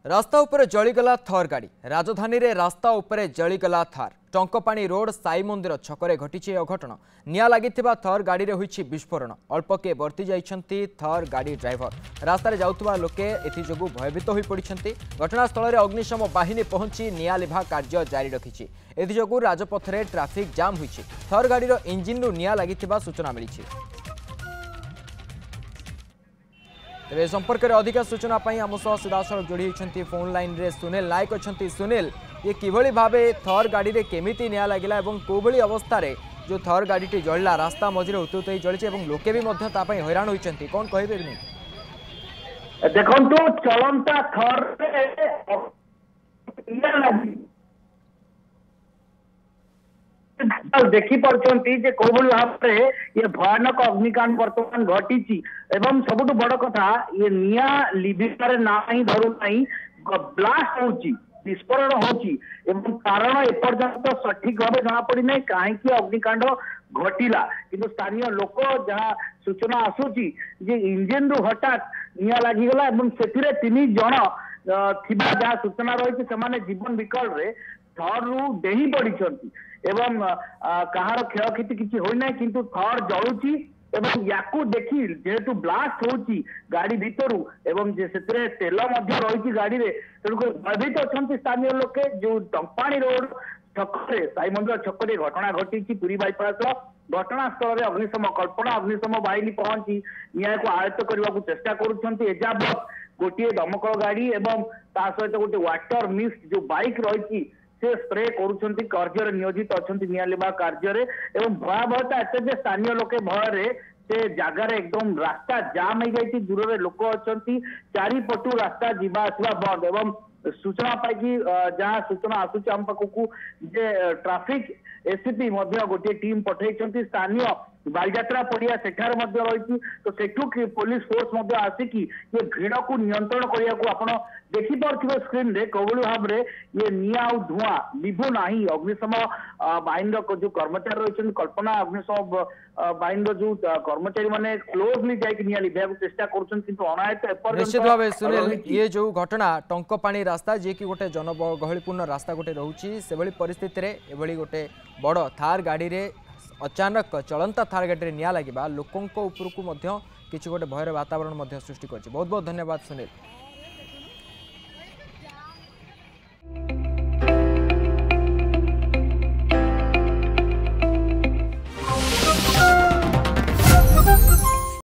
रास्ता उपरे जलीगला थर गाड़ी राजधानी रे रास्ता उपरे जलीगला थार टंकपाणी रोड साई मंदिर छकरे घटी अघटन निया लगी थर गाड़ी रे हुई विस्फोरण अल्पके बर्ती जाइछंती थर गाड़ी ड्राइवर रास्ता रे जाउतबा लोके एथिजोगु भयभीत होई पड़िछंती। घटनास्थल रे अग्निशम बाहिनी पहुंची निया लिभा कार्य जारी रखिछि। एथिजोगु राजपथ रे ट्राफिक जाम होइछि। थर गाड़ी रो इंजिन रु निया लागिथिबा सूचना मिलिछि। तेरे संपर्क में अधिक सूचना आम सह सीधासल जोड़ी होती फोन लाइन रे सुनील नायक अच्छा। सुनील, ये किभली भावे थर गाड़ी रे केमिति निया लागिला एवं कोभली अवस्था रे जो थर गाड़ी टी जळला रास्ता मझिरे उतुत जळिछि एवं लोके भी मध्य ता पई हैरान होइछंती कोन कहबे नि? देखंतु चलंता थर रे निया लागि देखी पार्टी कौभली भाव में ये भयानक अग्निकांड बर्तमान घटी एवं सबुठ बड़ कथा ये निया लिभिबार ना ही धरू ना ब्लास्ट होची विस्फोरण होची एवं कारण एपर्यंत सठिक भाव जना पड़ी ना कहीं अग्निकांड घटिला किंतु स्थानीय लोक जहाँ सूचना आसूची जे इंजिन रु हठात निया लागिगला एवं सेथिरे 3 जण थिबा जहाँ सूचना रही से जीवन विकल रे थर रु डेही पड़ी एवं कहार क्षयक्षति किसी होना किंतु थर जलुची एवं याकू देखी जेहेतु ब्लास्ट होची गाड़ी भितर एवं से तेल रही गाड़ी रे तेणुक भयभीत अच्छा स्थानीय लोके जो टंकपाणी रोड छकरे साई मंदिर छकरे घटना घटी पुरी बाईपास घटनास्थल में अग्निशम कल्पना अग्निशम बाहिनी पहुंची निया को आयत्त करने को चेष्टा करुँच। गोटे दमकल गाड़ी एवं ता सहित गोटे वाटर मिस्ट जो बाइक रही से स्प्रे करुछंती कार्य नियोजित अच्छा निया लिबा कार्य एवं भयावहता एत स्थानीय लोके भय से जगार एकदम रास्ता जाम हो जाती दूर रे लोक अच्छा चारिपटू रास्ता जीवा आसवा बंद एवं सूचना पाई जहाँ सूचना आसूची आम पाखक जे ट्राफिक एसीपी गोटे टीम पठे स्थानीय बालजात्रा पड़िया सेठार रही तो सेठू पुलिस फोर्स आसिकी ये भीड़ को नियंत्रण करने को आप देखी पारे स्क्रीन रे कौभली भाव में ये निया धुआं लिभु ना अग्निशम बाहिनी जो कर्मचारी रही कल्पना अग्निशम बाहिनी जो कर्मचारी मैंने क्लोजली जाकि निया लिभा चेष्टा कर निश्चित भाव सुनील ये जो घटना टंकपाणी रास्ता जी कि गोटे जनगहलीपूर्ण रास्ता गोटे रोचे से भली परिस्थिति रे एभली गोटे बड़ थार गाड़ी रे अचानक चलंता थार गाड़ी निया लगे लोकों उपरकू किसी गोटे भयर वातावरण सृष्टि कर। बहुत बहुत धन्यवाद सुनील।